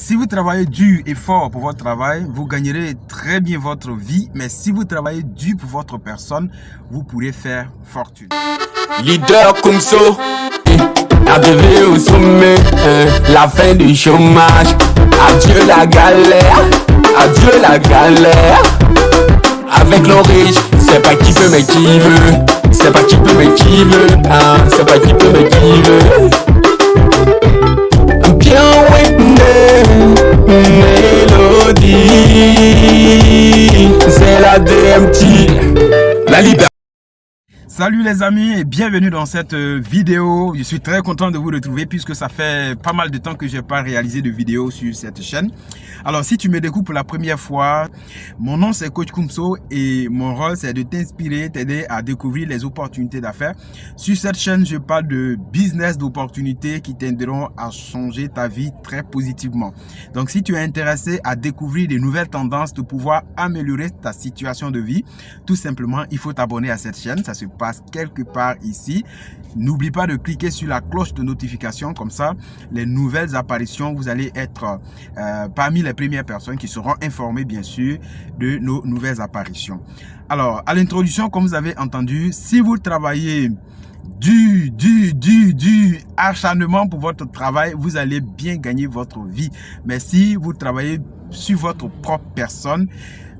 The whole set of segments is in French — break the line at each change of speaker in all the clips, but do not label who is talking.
Si vous travaillez dur et fort pour votre travail, vous gagnerez très bien votre vie. Mais si vous travaillez dur pour votre personne, vous pourrez faire fortune.
Leader comme ça, arrivé au sommet, la fin du chômage. Adieu la galère, adieu la galère. Avec l'on riche, c'est pas qui peut mais qui veut. C'est pas qui peut mais qui veut, c'est pas qui peut mais qui veut. Bien Whitney, mélodie, c'est la DMT, la liberté.
Salut les amis et bienvenue dans cette vidéo. Je suis très content de vous retrouver puisque ça fait pas mal de temps que je n'ai pas réalisé de vidéo sur cette chaîne. Alors si tu me découvres pour la première fois, mon nom c'est Coach Kumso et mon rôle c'est de t'inspirer, t'aider à découvrir les opportunités d'affaires. Sur cette chaîne, je parle de business, d'opportunités qui t'aideront à changer ta vie très positivement. Donc si tu es intéressé à découvrir de nouvelles tendances, de pouvoir améliorer ta situation de vie, tout simplement il faut t'abonner à cette chaîne. Ça se passe quelque part ici. N'oublie pas de cliquer sur la cloche de notification, comme ça les nouvelles apparitions, vous allez être parmi les premières personnes qui seront informées bien sûr de nos nouvelles apparitions. Alors à l'introduction, comme vous avez entendu, si vous travaillez du acharnement pour votre travail, vous allez bien gagner votre vie. Mais si vous travaillez sur votre propre personne,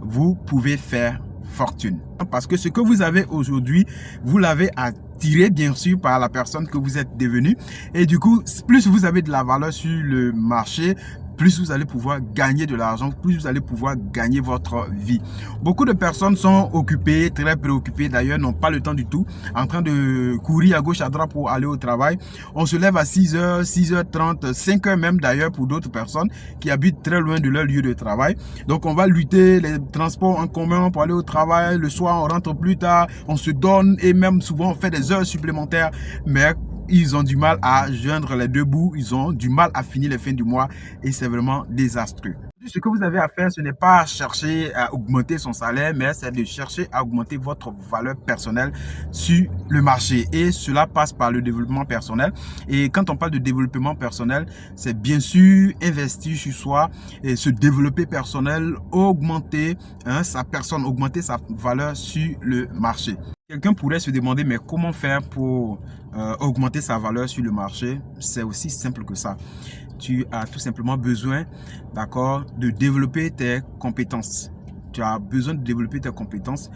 vous pouvez faire fortune. Parce que ce que vous avez aujourd'hui, vous l'avez attiré bien sûr par la personne que vous êtes devenu. Et du coup, plus vous avez de la valeur sur le marché, plus vous allez pouvoir gagner de l'argent, plus vous allez pouvoir gagner votre vie. Beaucoup de personnes sont occupées, très préoccupées d'ailleurs, n'ont pas le temps du tout, en train de courir à gauche, à droite pour aller au travail. On se lève à 6h, 6h30, 5h même d'ailleurs pour d'autres personnes qui habitent très loin de leur lieu de travail. Donc on va lutter les transports en commun pour aller au travail. Le soir, on rentre plus tard, on se donne et même souvent on fait des heures supplémentaires. Mais ils ont du mal à joindre les deux bouts, ils ont du mal à finir les fins du mois et c'est vraiment désastreux. Ce que vous avez à faire, ce n'est pas chercher à augmenter son salaire, mais c'est de chercher à augmenter votre valeur personnelle sur le marché. Et cela passe par le développement personnel. Et quand on parle de développement personnel, c'est bien sûr investir sur soi et se développer personnel, augmenter sa personne, augmenter sa valeur sur le marché. Quelqu'un pourrait se demander, mais comment faire pour augmenter sa valeur sur le marché? C'est aussi simple que ça. Tu as tout simplement besoin, d'accord, de développer tes compétences. Tu as besoin de développer tes compétences,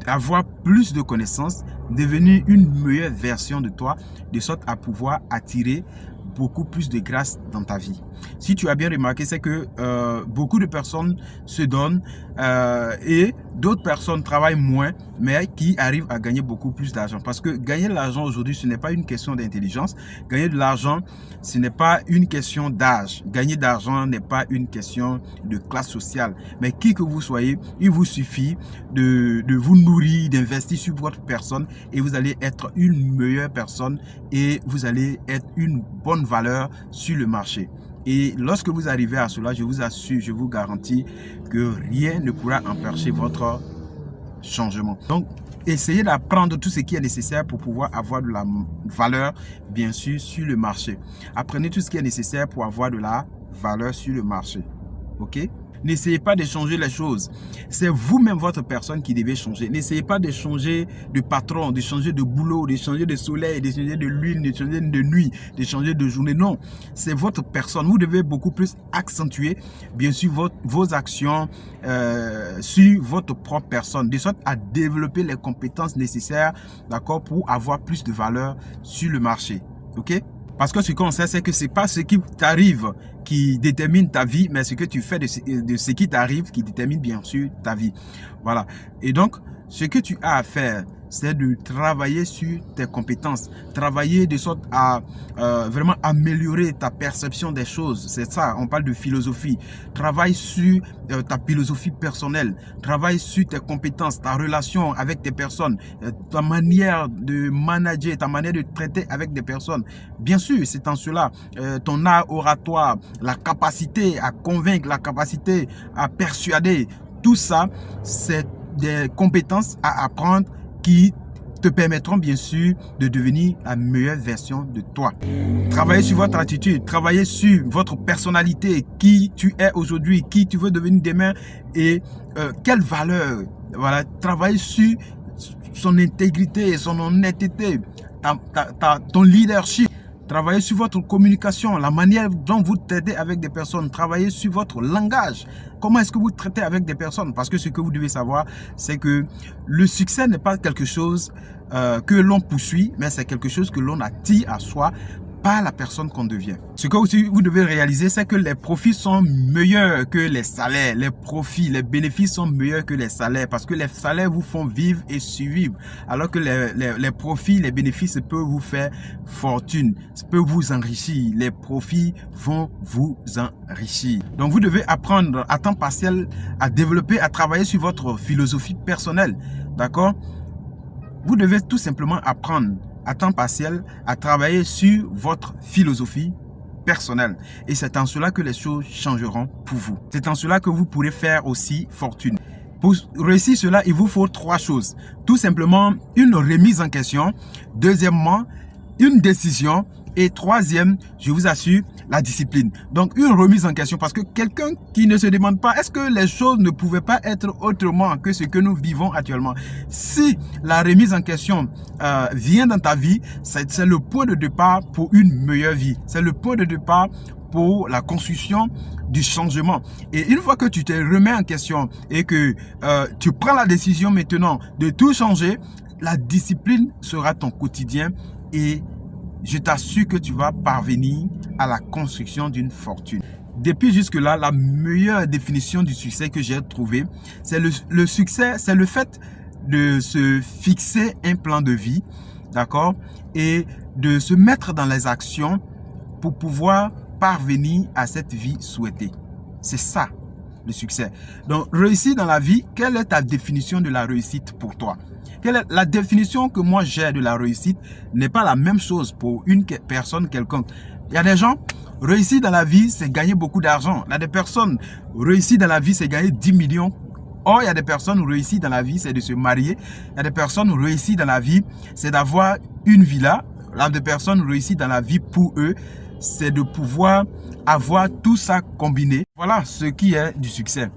avoir plus de connaissances, devenir une meilleure version de toi, de sorte à pouvoir attirer beaucoup plus de grâce dans ta vie. Si tu as bien remarqué, c'est que beaucoup de personnes se donnent et d'autres personnes travaillent moins, mais qui arrivent à gagner beaucoup plus d'argent. Parce que gagner de l'argent aujourd'hui, ce n'est pas une question d'intelligence. Gagner de l'argent, ce n'est pas une question d'âge. Gagner d'argent n'est pas une question de classe sociale. Mais qui que vous soyez, il vous suffit de vous nourrir, d'investir sur votre personne et vous allez être une meilleure personne et vous allez être une bonne valeur sur le marché. Et lorsque vous arrivez à cela, je vous assure, je vous garantis que rien ne pourra empêcher votre changement. Donc, essayez d'apprendre tout ce qui est nécessaire pour pouvoir avoir de la valeur, bien sûr, sur le marché. Apprenez tout ce qui est nécessaire pour avoir de la valeur sur le marché. OK? N'essayez pas de changer les choses. C'est vous-même, votre personne, qui devez changer. N'essayez pas de changer de patron, de changer de boulot, de changer de soleil, de changer de lune, de changer de nuit, de changer de journée. Non, c'est votre personne. Vous devez beaucoup plus accentuer, bien sûr, vos actions sur votre propre personne, de sorte à développer les compétences nécessaires, d'accord, pour avoir plus de valeur sur le marché. OK? Parce que ce qu'on sait, c'est que ce n'est pas ce qui t'arrive qui détermine ta vie, mais ce que tu fais de ce qui t'arrive qui détermine bien sûr ta vie. Voilà. Et donc, ce que tu as à faire, c'est de travailler sur tes compétences, travailler de sorte à vraiment améliorer ta perception des choses. C'est ça, on parle de philosophie. Travaille sur ta philosophie personnelle, travaille sur tes compétences, ta relation avec des personnes, ta manière de manager, ta manière de traiter avec des personnes. Bien sûr, c'est en cela, ton art oratoire, la capacité à convaincre, la capacité à persuader, tout ça, c'est des compétences à apprendre qui te permettront bien sûr de devenir la meilleure version de toi. Travaillez sur votre attitude, travaillez sur votre personnalité, qui tu es aujourd'hui, qui tu veux devenir demain et quelle valeur. Voilà, travaillez sur son intégrité, son honnêteté, ton leadership. Travaillez sur votre communication, la manière dont vous traitez avec des personnes. Travaillez sur votre langage. Comment est-ce que vous traitez avec des personnes? Parce que ce que vous devez savoir, c'est que le succès n'est pas quelque chose que l'on poursuit, mais c'est quelque chose que l'on attire à soi par la personne qu'on devient. Ce que aussi vous devez réaliser, c'est que les profits sont meilleurs que les salaires. Les profits, les bénéfices sont meilleurs que les salaires parce que les salaires vous font vivre et survivre. Alors que les profits, les bénéfices peuvent vous faire fortune, peuvent vous enrichir. Les profits vont vous enrichir. Donc vous devez apprendre à temps partiel à développer, à travailler sur votre philosophie personnelle. D'accord? Vous devez tout simplement apprendre à temps partiel à travailler sur votre philosophie personnelle. Et c'est en cela que les choses changeront pour vous. C'est en cela que vous pourrez faire aussi fortune. Pour réussir cela, il vous faut 3 choses. Tout simplement, une remise en question. Deuxièmement, une décision. Et troisième, je vous assure, la discipline. Donc, une remise en question parce que quelqu'un qui ne se demande pas est-ce que les choses ne pouvaient pas être autrement que ce que nous vivons actuellement. Si la remise en question vient dans ta vie, c'est le point de départ pour une meilleure vie. C'est le point de départ pour la construction du changement. Et une fois que tu te remets en question et que tu prends la décision maintenant de tout changer, la discipline sera ton quotidien et je t'assure que tu vas parvenir à la construction d'une fortune. Depuis jusque-là, la meilleure définition du succès que j'ai trouvée, c'est le succès, c'est le fait de se fixer un plan de vie, d'accord, et de se mettre dans les actions pour pouvoir parvenir à cette vie souhaitée. C'est ça, le succès. Donc, réussir dans la vie, quelle est ta définition de la réussite pour toi? La définition que moi j'ai de la réussite n'est pas la même chose pour une personne quelconque. Il y a des gens, réussir dans la vie, c'est gagner beaucoup d'argent. Il y a des personnes, réussir dans la vie, c'est gagner 10 millions. Or, il y a des personnes, réussir dans la vie, c'est de se marier. Il y a des personnes, réussir dans la vie, c'est d'avoir une villa. Il y a des personnes, réussir dans la vie pour eux, c'est de pouvoir avoir tout ça combiné. Voilà ce qui est du succès.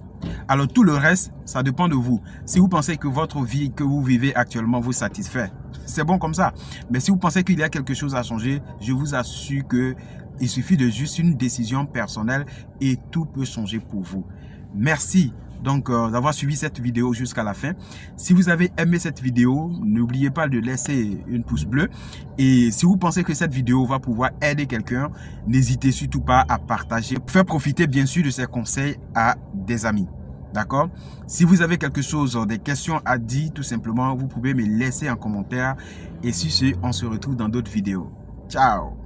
Alors tout le reste, ça dépend de vous. Si vous pensez que votre vie que vous vivez actuellement vous satisfait, c'est bon comme ça. Mais si vous pensez qu'il y a quelque chose à changer, je vous assure qu'il suffit de juste une décision personnelle et tout peut changer pour vous. Merci donc d'avoir suivi cette vidéo jusqu'à la fin. Si vous avez aimé cette vidéo, n'oubliez pas de laisser une pouce bleu. Et si vous pensez que cette vidéo va pouvoir aider quelqu'un, n'hésitez surtout pas à partager, pour faire profiter bien sûr de ces conseils à des amis. D'accord? Si vous avez quelque chose, des questions à dire, tout simplement, vous pouvez me laisser en commentaire. Et sur ce, on se retrouve dans d'autres vidéos. Ciao!